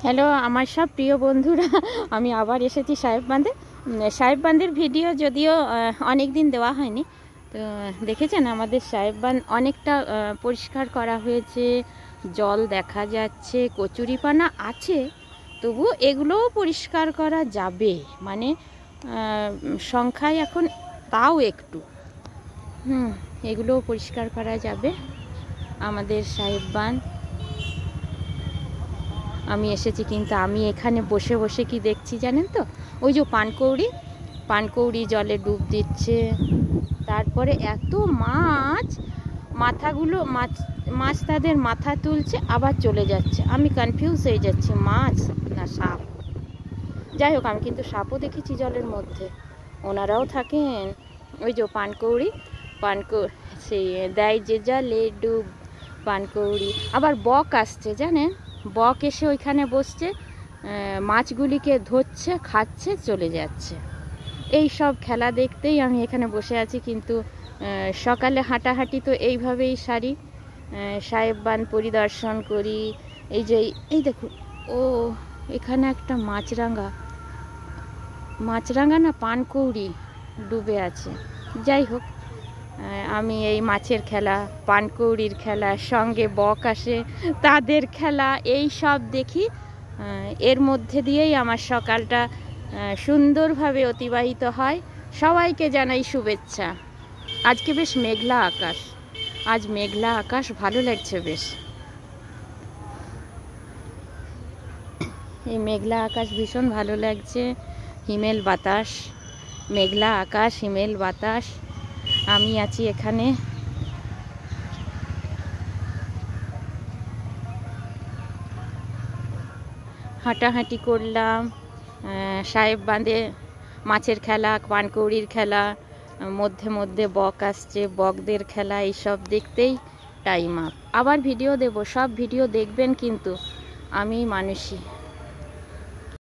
Hello আমার সব প্রিয় বন্ধুরা, আমি আবার এসেছি সাহেব বাঁধের ভিডিও যদিও অনেক দিন দেওয়া হয়নি। তো দেখেছেন আমাদের সাহেব বাঁধ অনেকটা পরিষ্কার করা হয়েছে, জল দেখা যাচ্ছে, কচুরিপানা আছে, তবু এগুলোও পরিষ্কার করা যাবে, মানে সংখ্যায় এখন তাও একটু এগুলোও পরিষ্কার করা যাবে আমাদের সাহেব বাঁধ। আমি এসেছি, কিন্তু আমি এখানে বসে বসে কি দেখছি জানেন তো, ওই যে পানকৌড়ি জলে ডুব দিচ্ছে, তারপরে এত মাছ তাদের মাথা তুলছে আবার চলে যাচ্ছে, আমি কনফিউজ হয়ে যাচ্ছি মাছ না সাপ। যাই হোক, আমি কিন্তু সাপও দেখেছি জলের মধ্যে, ওনারাও থাকেন। ওই যে পানকৌড়ি সেই দেয় যে জলে ডুব পানকৌড়ি। আবার বক আসছে জানেন, বক এসে ওইখানে বসছে, মাছগুলিকে ধরছে, খাচ্ছে, চলে যাচ্ছে। এই সব খেলা দেখতেই আমি এখানে বসে আছি। কিন্তু সকালে হাঁটাহাঁটি তো এইভাবেই সারি, সাহেব বাঁধ পরিদর্শন করি। এই যে এই দেখুন, ও এখানে একটা মাছরাঙা না পানকৌড়ি ডুবে আছে। যাই হোক, আমি এই মাছের খেলা, পানকৌড়ির খেলা, সঙ্গে বক আসে তাদের খেলা, এই সব দেখি। এর মধ্যে দিয়েই আমার সকালটা সুন্দরভাবে অতিবাহিত হয়। সবাইকে জানাই শুভেচ্ছা। আজকে বেশ মেঘলা আকাশ, ভালো লাগছে বেশ। এই মেঘলা আকাশ ভীষণ ভালো লাগছে, হিমেল বাতাস, মেঘলা আকাশ, হিমেল বাতাস। আমি আছি এখানে, হাঁটাহাঁটি করলাম। সাহেব বাঁধে মাছের খেলা, পানকৌড়ির খেলা, মধ্যে মধ্যে বক আসছে, বকদের খেলা, এইসব দেখতেই টাইম আপ। আবার ভিডিও দেব, সব ভিডিও দেখবেন কিন্তু, আমি মানুষই।